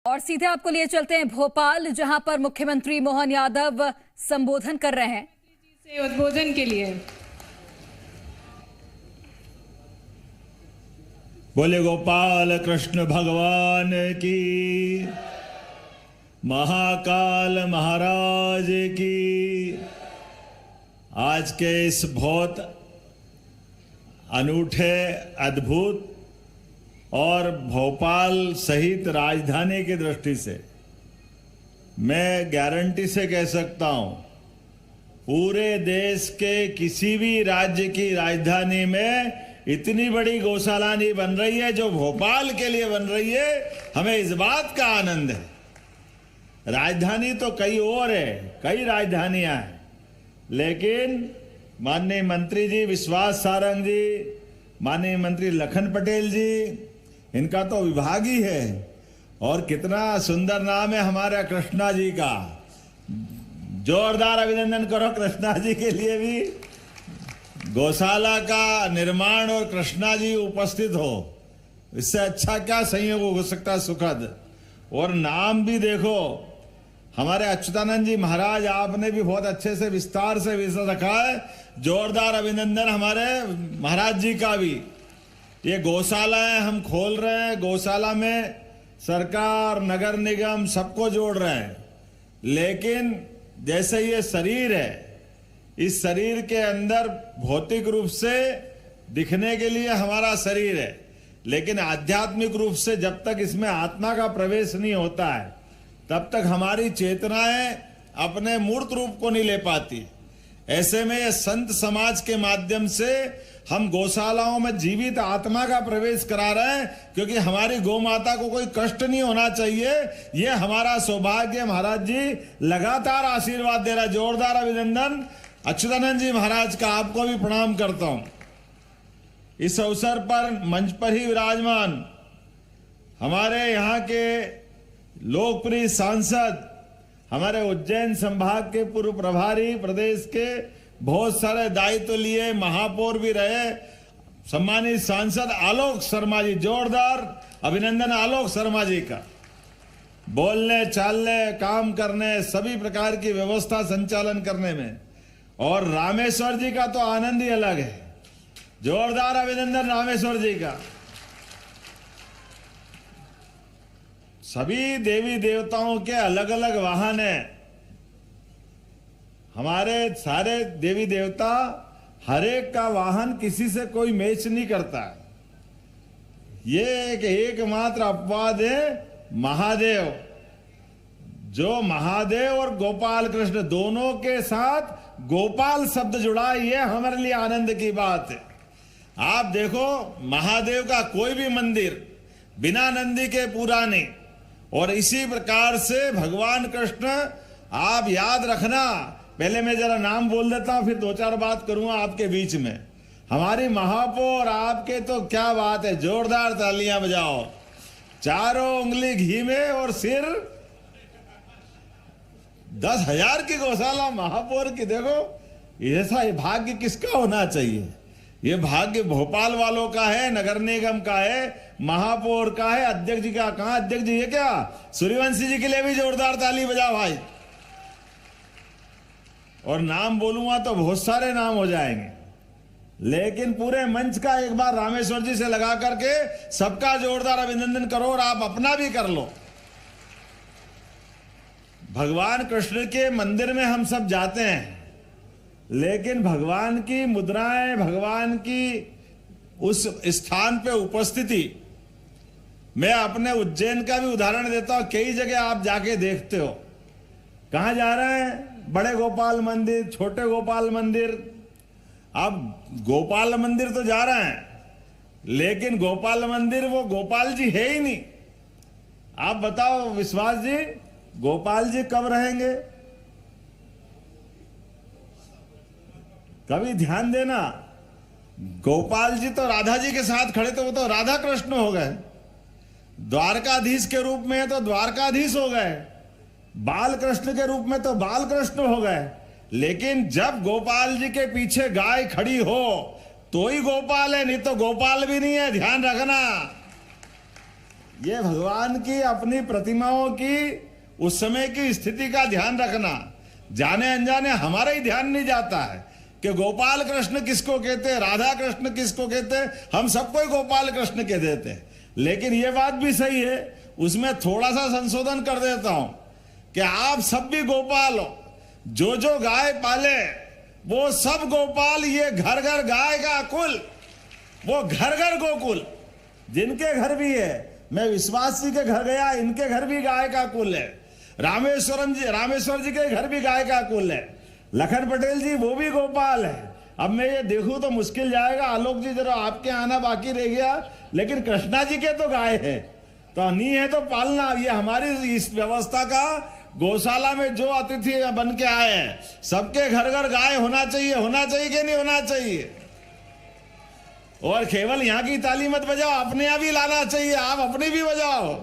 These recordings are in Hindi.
और सीधे आपको लिए चलते हैं भोपाल, जहां पर मुख्यमंत्री मोहन यादव संबोधन कर रहे हैं। से उद्बोधन के लिए बोले गोपाल कृष्ण भगवान की, महाकाल महाराज की। आज के इस बहुत अनूठे, अद्भुत और भोपाल सहित राजधानी की दृष्टि से मैं गारंटी से कह सकता हूं, पूरे देश के किसी भी राज्य की राजधानी में इतनी बड़ी गौशाला नहीं बन रही है जो भोपाल के लिए बन रही है। हमें इस बात का आनंद है। राजधानी तो कई और है, कई राजधानियां हैं, लेकिन माननीय मंत्री जी विश्वास सारंग जी, माननीय मंत्री लखन पटेल जी, इनका तो विभाग ही है। और कितना सुंदर नाम है हमारा कृष्णा जी का। जोरदार अभिनंदन करो कृष्णा जी के लिए भी। गौशाला का निर्माण और कृष्णा जी उपस्थित हो, इससे अच्छा क्या संयोग हो सकता है। सुखद। और नाम भी देखो, हमारे अच्युतानंद जी महाराज, आपने भी बहुत अच्छे से विस्तार से विषय रखा है। जोरदार अभिनंदन हमारे महाराज जी का भी। ये गौशालाएं हम खोल रहे हैं, गौशाला में सरकार, नगर निगम सबको जोड़ रहे हैं। लेकिन जैसे ये शरीर है, इस शरीर के अंदर भौतिक रूप से दिखने के लिए हमारा शरीर है, लेकिन आध्यात्मिक रूप से जब तक इसमें आत्मा का प्रवेश नहीं होता है, तब तक हमारी चेतनाएं अपने मूर्त रूप को नहीं ले पाती। ऐसे में ये संत समाज के माध्यम से हम गौशालाओं में जीवित आत्मा का प्रवेश करा रहे हैं, क्योंकि हमारी गौ माता को कोई कष्ट नहीं होना चाहिए। ये हमारा सौभाग्य। महाराज जी लगातार आशीर्वाद दे रहा है। जोरदार अभिनंदन अच्युतानंद जी महाराज का, आपको भी प्रणाम करता हूं। इस अवसर पर मंच पर ही विराजमान हमारे यहाँ के लोकप्रिय सांसद, हमारे उज्जैन संभाग के पूर्व प्रभारी, प्रदेश के बहुत सारे दायित्व लिए, महापौर भी रहे, सम्मानित सांसद आलोक शर्मा जी। जोरदार अभिनंदन आलोक शर्मा जी का। बोलने, चालने, काम करने, सभी प्रकार की व्यवस्था संचालन करने में। और रामेश्वर जी का तो आनंद ही अलग है। जोरदार अभिनंदन रामेश्वर जी का। सभी देवी देवताओं के अलग अलग वाहन हैं। हमारे सारे देवी देवता, हर एक का वाहन किसी से कोई मैच नहीं करता है। ये एकमात्र अपवाद है महादेव, जो महादेव और गोपाल कृष्ण दोनों के साथ गोपाल शब्द जुड़ा। ये हमारे लिए आनंद की बात है। आप देखो, महादेव का कोई भी मंदिर बिना नंदी के पूरा नहीं। और इसी प्रकार से भगवान कृष्ण, आप याद रखना, पहले मैं जरा नाम बोल देता हूं, फिर दो चार बात करूंगा आपके बीच में। हमारी महापौर, आपके तो क्या बात है, जोरदार तालियां बजाओ। चारों उंगली घी में और सिर 10,000 की गौशाला महापौर की। देखो, ऐसा ये भाग्य किसका होना चाहिए। ये भाग्य भोपाल वालों का है, नगर निगम का है, महापौर का है, अध्यक्ष जी का। कहां अध्यक्ष जी? ये क्या सूर्यवंशी जी के लिए भी जोरदार ताली बजाओ भाई। और नाम बोलूंगा तो बहुत सारे नाम हो जाएंगे, लेकिन पूरे मंच का एक बार रामेश्वर जी से लगा करके सबका जोरदार अभिनंदन करो, और आप अपना भी कर लो। भगवान कृष्ण के मंदिर में हम सब जाते हैं, लेकिन भगवान की मुद्राएं, भगवान की उस स्थान पे उपस्थिति, मैं अपने उज्जैन का भी उदाहरण देता हूं। कई जगह आप जाके देखते हो, कहां जा रहे हैं, बड़े गोपाल मंदिर, छोटे गोपाल मंदिर। अब गोपाल मंदिर तो जा रहे हैं, लेकिन गोपाल मंदिर वो गोपाल जी है ही नहीं। आप बताओ विश्वास जी, गोपाल जी कब रहेंगे? कभी ध्यान देना, गोपाल जी तो राधा जी के साथ खड़े, तो वो तो राधा कृष्ण हो गए। द्वारकाधीश के रूप में तो द्वारकाधीश हो गए, बाल कृष्ण के रूप में तो बाल कृष्ण हो गए। लेकिन जब गोपाल जी के पीछे गाय खड़ी हो तो ही गोपाल है, नहीं तो गोपाल भी नहीं है। ध्यान रखना। ये भगवान की अपनी प्रतिमाओं की उस समय की स्थिति का ध्यान रखना। जाने अनजाने हमारा ही ध्यान नहीं जाता है कि गोपाल कृष्ण किसको कहते हैं, राधा कृष्ण किसको कहते हैं। हम सबको गोपाल कृष्ण कह देते हैं। लेकिन ये बात भी सही है, उसमें थोड़ा सा संशोधन कर देता हूं कि आप सब भी गोपाल हो। जो जो गाय पाले वो सब गोपाल। ये घर घर गाय का कुल, वो घर घर गोकुल। जिनके घर भी है, मैं विश्वास जी के घर गया, इनके घर भी गाय का कुल है। रामेश्वर जी के घर भी गाय का कुल है। लखन पटेल जी वो भी गोपाल है। अब मैं ये देखूं तो मुश्किल जाएगा। आलोक जी जरा आपके आना बाकी रह गया, लेकिन कृष्णा जी के तो गाय है, तो नहीं है तो पालना। ये हमारी इस व्यवस्था का, गौशाला में जो अतिथि बन के आए हैं सबके घर घर गाय होना चाहिए। होना चाहिए कि नहीं होना चाहिए? और केवल यहां की ताली मत बजाओ, अपने यहाँ भी लाना चाहिए। आप अपनी भी बजाओ।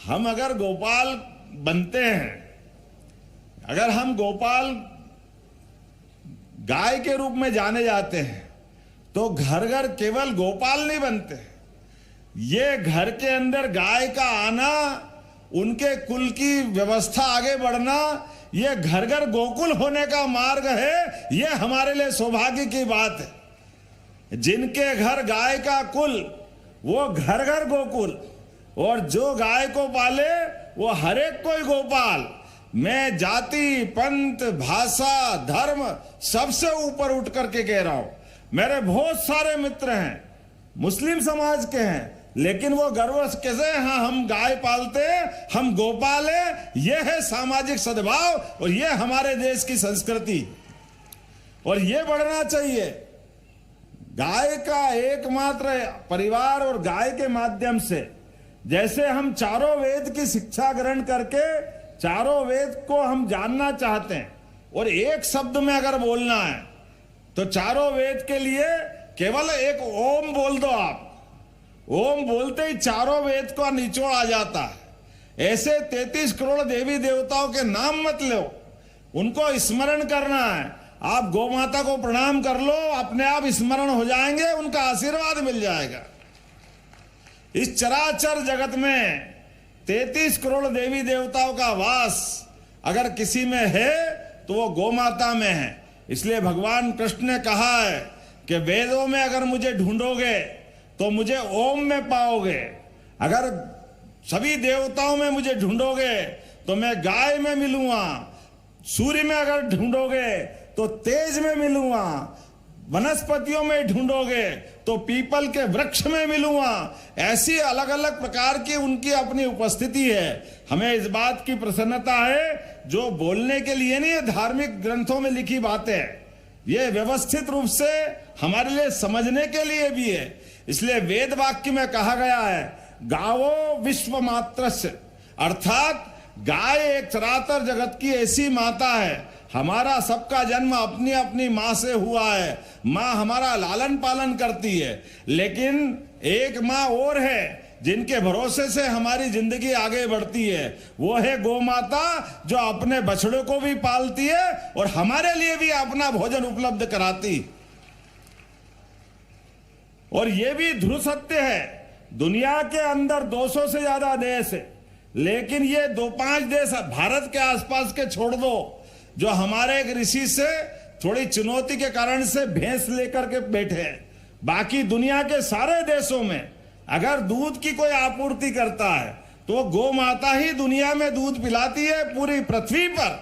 हम अगर गोपाल बनते हैं, अगर हम गोपाल गाय के रूप में जाने जाते हैं, तो घर घर केवल गोपाल नहीं बनते। ये घर के अंदर गाय का आना, उनके कुल की व्यवस्था आगे बढ़ना, ये घर घर गोकुल होने का मार्ग है। ये हमारे लिए सौभाग्य की बात है। जिनके घर गाय का कुल, वो घर घर गोकुल। और जो गाय को पाले वो हरेक कोई गोपाल। मैं जाति, पंथ, भाषा, धर्म सबसे ऊपर उठ करके कह रहा हूं। मेरे बहुत सारे मित्र हैं मुस्लिम समाज के हैं, लेकिन वो गर्व कैसे, हाँ हम गाय पालते हैं, हम गोपाल हैं। ये है सामाजिक सद्भाव और ये हमारे देश की संस्कृति, और ये बढ़ना चाहिए। गाय का एकमात्र परिवार और गाय के माध्यम से, जैसे हम चारों वेद की शिक्षा ग्रहण करके चारों वेद को हम जानना चाहते हैं, और एक शब्द में अगर बोलना है तो चारों वेद के लिए केवल एक ओम बोल दो। आप ओम बोलते ही चारों वेद का निचोड़ आ जाता है। ऐसे 33 करोड़ देवी देवताओं के नाम मत लो, उनको स्मरण करना है। आप गौ माता को प्रणाम कर लो, अपने आप स्मरण हो जाएंगे, उनका आशीर्वाद मिल जाएगा। इस चराचर जगत में 33 करोड़ देवी देवताओं का वास अगर किसी में है तो वो गौ माता में है। इसलिए भगवान कृष्ण ने कहा है कि वेदों में अगर मुझे ढूंढोगे तो मुझे ओम में पाओगे, अगर सभी देवताओं में मुझे ढूंढोगे तो मैं गाय में मिलूंगा, सूर्य में अगर ढूंढोगे तो तेज में मिलूंगा, वनस्पतियों में ढूंढोगे तो पीपल के वृक्ष में मिलूंगा। ऐसी अलग अलग प्रकार की उनकी अपनी उपस्थिति है। हमें इस बात की प्रसन्नता है, जो बोलने के लिए नहीं, धार्मिक ग्रंथों में लिखी बातें, ये व्यवस्थित रूप से हमारे लिए समझने के लिए भी है। इसलिए वेद वाक्य में कहा गया है, गावो विश्व मात्रस्य, अर्थात गाय एक चराचर जगत की ऐसी माता है। हमारा सबका जन्म अपनी अपनी माँ से हुआ है। माँ हमारा लालन पालन करती है, लेकिन एक माँ और है जिनके भरोसे से हमारी जिंदगी आगे बढ़ती है। वो है गौ माता, जो अपने बछड़े को भी पालती है और हमारे लिए भी अपना भोजन उपलब्ध कराती। और ये भी ध्रुव सत्य है, दुनिया के अंदर 200 से ज्यादा देश है, लेकिन ये 2-5 देश भारत के आसपास के छोड़ दो, जो हमारे एक ऋषि से थोड़ी चुनौती के कारण से भैंस लेकर के बैठे हैं। बाकी दुनिया के सारे देशों में अगर दूध की कोई आपूर्ति करता है तो गौ माता ही दुनिया में दूध पिलाती है। पूरी पृथ्वी पर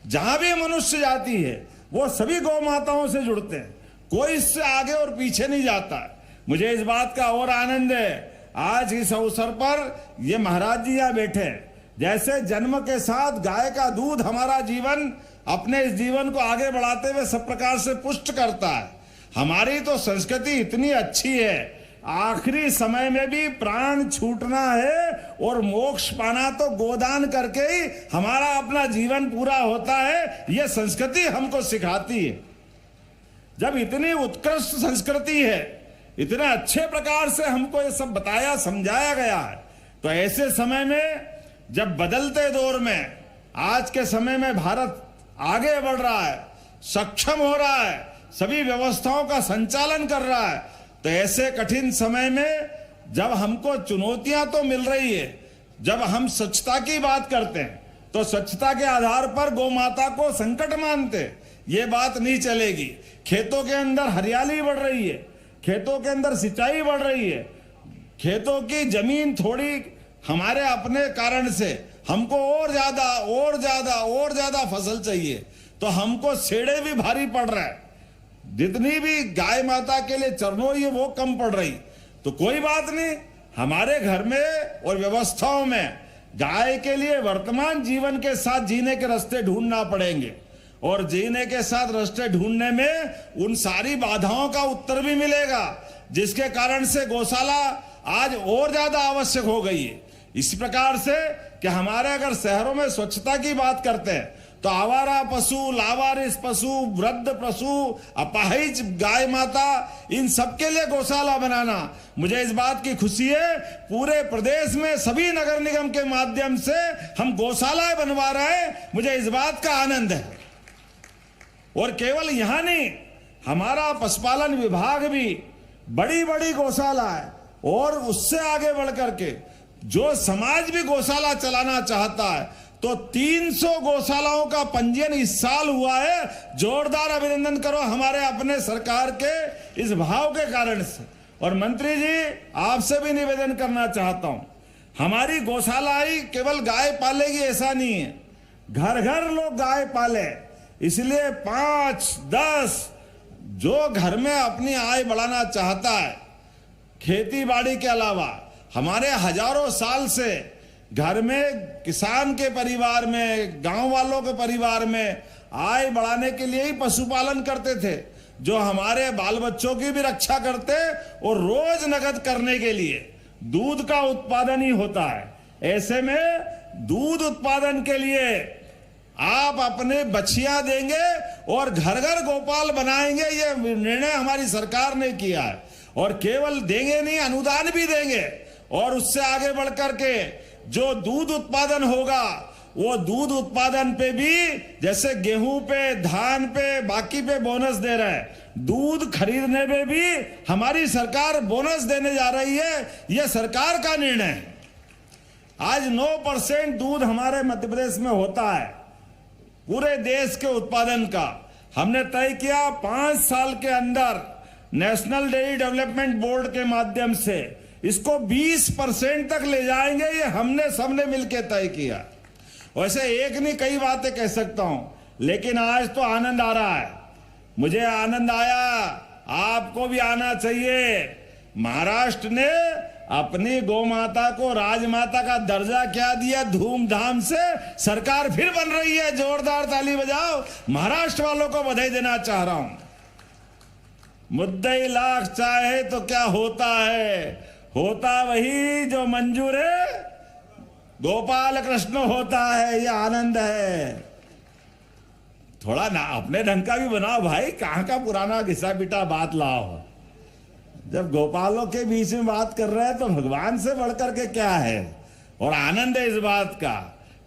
जहां भी मनुष्य जाती है वो सभी गौ माताओं से जुड़ते हैं, कोई इससे आगे और पीछे नहीं जाता है। मुझे इस बात का और आनंद है, आज इस अवसर पर ये महाराज जी यहाँ बैठे हैं। जैसे जन्म के साथ गाय का दूध हमारा जीवन, अपने इस जीवन को आगे बढ़ाते हुए सब प्रकार से पुष्ट करता है। हमारी तो संस्कृति इतनी अच्छी है, आखिरी समय में भी प्राण छूटना है और मोक्ष पाना तो गोदान करके ही हमारा अपना जीवन पूरा होता है। यह संस्कृति हमको सिखाती है। जब इतनी उत्कृष्ट संस्कृति है, इतने अच्छे प्रकार से हमको ये सब बताया समझाया गया है, तो ऐसे समय में जब बदलते दौर में आज के समय में भारत आगे बढ़ रहा है, सक्षम हो रहा है, सभी व्यवस्थाओं का संचालन कर रहा है, तो ऐसे कठिन समय में जब हमको चुनौतियां तो मिल रही है, जब हम स्वच्छता की बात करते हैं तो स्वच्छता के आधार पर गौ माता को संकट मानते, ये बात नहीं चलेगी। खेतों के अंदर हरियाली बढ़ रही है, खेतों के अंदर सिंचाई बढ़ रही है, खेतों की जमीन थोड़ी हमारे अपने कारण से हमको और ज्यादा फसल चाहिए, तो हमको सेड़े भी भारी पड़ रहा है, जितनी भी गाय माता के लिए चरनोई है वो कम पड़ रही। तो कोई बात नहीं, हमारे घर में और व्यवस्थाओं में गाय के लिए वर्तमान जीवन के साथ जीने के रास्ते ढूंढना पड़ेंगे, और जीने के साथ रास्ते ढूंढने में उन सारी बाधाओं का उत्तर भी मिलेगा, जिसके कारण से गौशाला आज और ज्यादा आवश्यक हो गई है। इस प्रकार से कि हमारे अगर शहरों में स्वच्छता की बात करते हैं तो आवारा पशु, लावारिस पशु, वृद्ध पशु, अपाहिज गाय माता, इन सबके लिए गौशाला बनाना, मुझे इस बात की खुशी है पूरे प्रदेश में सभी नगर निगम के माध्यम से हम गौशालाएं बनवा रहे हैं, मुझे इस बात का आनंद है। और केवल यहां नहीं, हमारा पशुपालन विभाग भी बड़ी बड़ी गौशाला है, और उससे आगे बढ़कर के जो समाज भी गौशाला चलाना चाहता है तो 300 गौशालाओं का पंजीयन इस साल हुआ है। जोरदार अभिनंदन करो हमारे अपने सरकार के इस भाव के कारण से। और मंत्री जी, आपसे भी निवेदन करना चाहता हूं, हमारी गौशाला ही केवल गाय पालेगी ऐसा नहीं है, घर घर लोग गाय पाले, इसलिए 5-10 जो घर में अपनी आय बढ़ाना चाहता है, खेती बाड़ी के अलावा हमारे हजारों साल से घर में किसान के परिवार में, गांव वालों के परिवार में आय बढ़ाने के लिए ही पशुपालन करते थे, जो हमारे बाल बच्चों की भी रक्षा करते, और रोज नगद करने के लिए दूध का उत्पादन ही होता है। ऐसे में दूध उत्पादन के लिए आप अपने बछिया देंगे और घर घर गोपाल बनाएंगे, ये निर्णय हमारी सरकार ने किया है। और केवल देंगे नहीं, अनुदान भी देंगे, और उससे आगे बढ़कर के जो दूध उत्पादन होगा वो दूध उत्पादन पे भी, जैसे गेहूं पे, धान पे, बाकी पे बोनस दे रहा है, दूध खरीदने में भी हमारी सरकार बोनस देने जा रही है। यह सरकार का निर्णय है। आज 9% दूध हमारे मध्य प्रदेश में होता है पूरे देश के उत्पादन का। हमने तय किया 5 साल के अंदर नेशनल डेयरी डेवलपमेंट बोर्ड के माध्यम से इसको 20% तक ले जाएंगे, ये हमने सबने मिलकर तय किया। वैसे एक नहीं कई बातें कह सकता हूं, लेकिन आज तो आनंद आ रहा है, मुझे आनंद आया, आपको भी आना चाहिए। महाराष्ट्र ने अपनी गौ माता को राजमाता का दर्जा क्या दिया, धूमधाम से सरकार फिर बन रही है, जोरदार ताली बजाओ। महाराष्ट्र वालों को बधाई देना चाह रहा हूं। मुद्दई लाख चाहे तो क्या होता है, होता वही जो मंजूर है, गोपाल कृष्ण होता है, ये आनंद है। थोड़ा ना अपने ढंग का भी बनाओ भाई, कहां का पुराना घिसा पिटा बात लाओ। जब गोपालों के बीच में बात कर रहे हैं तो भगवान से बढ़कर के क्या है। और आनंद है इस बात का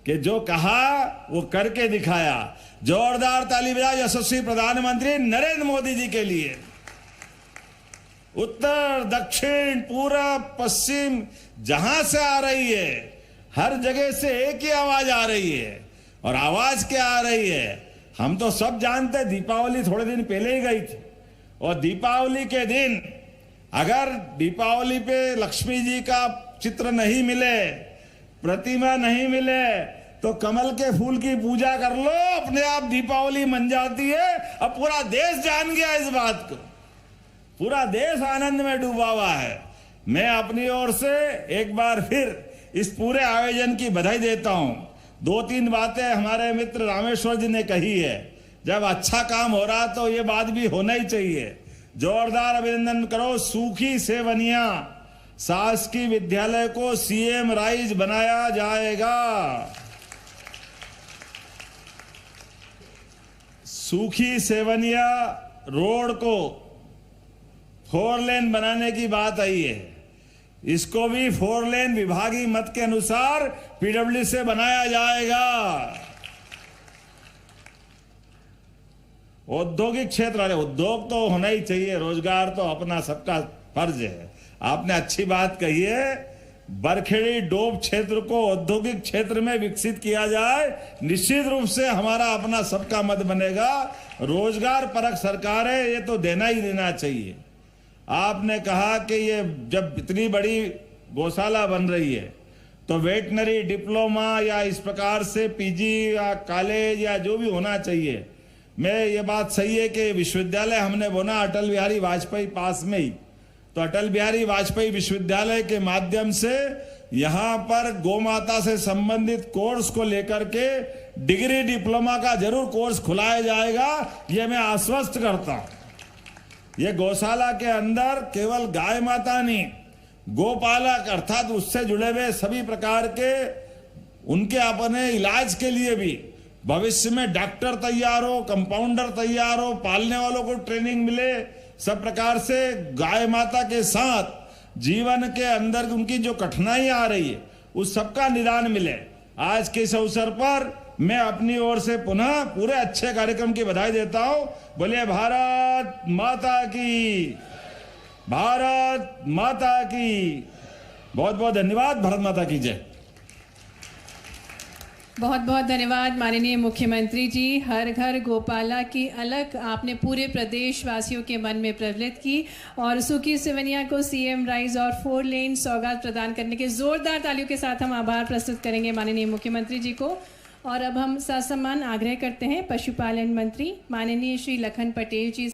कि जो कहा वो करके दिखाया। जोरदार ताली बजाओ यशस्वी प्रधानमंत्री नरेंद्र मोदी जी के लिए। उत्तर, दक्षिण, पूरब, पश्चिम जहां से आ रही है, हर जगह से एक ही आवाज आ रही है। और आवाज क्या आ रही है, हम तो सब जानते हैं। दीपावली थोड़े दिन पहले ही गई थी, और दीपावली के दिन अगर दीपावली पे लक्ष्मी जी का चित्र नहीं मिले, प्रतिमा नहीं मिले, तो कमल के फूल की पूजा कर लो, अपने आप दीपावली मन जाती है। अब पूरा देश जान गया इस बात को, पूरा देश आनंद में डूबा हुआ है। मैं अपनी ओर से एक बार फिर इस पूरे आयोजन की बधाई देता हूं। 2-3 बातें हमारे मित्र रामेश्वर जी ने कही है, जब अच्छा काम हो रहा तो ये बात भी होना ही चाहिए। जोरदार अभिनंदन करो। सूखी सेवनिया शासकीय विद्यालय को सीएम राइज बनाया जाएगा। सूखी सेवनिया रोड को 4 लेन बनाने की बात आई है, इसको भी 4 लेन विभागीय मत के अनुसार पीडब्ल्यू से बनाया जाएगा। औद्योगिक क्षेत्र, अरे उद्योग तो होना ही चाहिए, रोजगार तो अपना सबका फर्ज है। आपने अच्छी बात कही है, बरखेड़ी डोब क्षेत्र को औद्योगिक क्षेत्र में विकसित किया जाए, निश्चित रूप से हमारा अपना सबका मत बनेगा। रोजगार परक सरकार है, ये तो देना ही देना चाहिए। आपने कहा कि ये जब इतनी बड़ी गौशाला बन रही है तो वेटनरी डिप्लोमा या इस प्रकार से पीजी या कॉलेज या जो भी होना चाहिए। मैं ये बात सही है कि विश्वविद्यालय हमने बोला अटल बिहारी वाजपेयी पास में ही, तो अटल बिहारी वाजपेयी विश्वविद्यालय के माध्यम से यहाँ पर गोमाता से संबंधित कोर्स को लेकर के डिग्री डिप्लोमा का जरूर कोर्स खुलाया जाएगा, ये मैं आश्वस्त करता हूं। ये गौशाला के अंदर केवल गाय माता नहीं, गोपालक अर्थात उससे जुड़े हुए सभी प्रकार के उनके अपने इलाज के लिए भी भविष्य में डॉक्टर तैयार हो, कंपाउंडर तैयार हो, पालने वालों को ट्रेनिंग मिले, सब प्रकार से गाय माता के साथ जीवन के अंदर उनकी जो कठिनाई आ रही है उस सबका निदान मिले। आज के इस अवसर पर मैं अपनी ओर से पुनः पूरे अच्छे कार्यक्रम की बधाई देता हूं। बोलिए भारत माता की, भारत माता की। बहुत बहुत धन्यवाद। भारत माता की जय। बहुत बहुत धन्यवाद माननीय मुख्यमंत्री जी। हर घर गोपाला की अलग आपने पूरे प्रदेश वासियों के मन में प्रज्वलित की और सुखी सिवनिया को सीएम राइज और 4 लेन सौगात प्रदान करने के जोरदार तालियों के साथ हम आभार प्रस्तुत करेंगे माननीय मुख्यमंत्री जी को। और अब हम ससम्मान आग्रह करते हैं पशुपालन मंत्री माननीय श्री लखन पटेल जी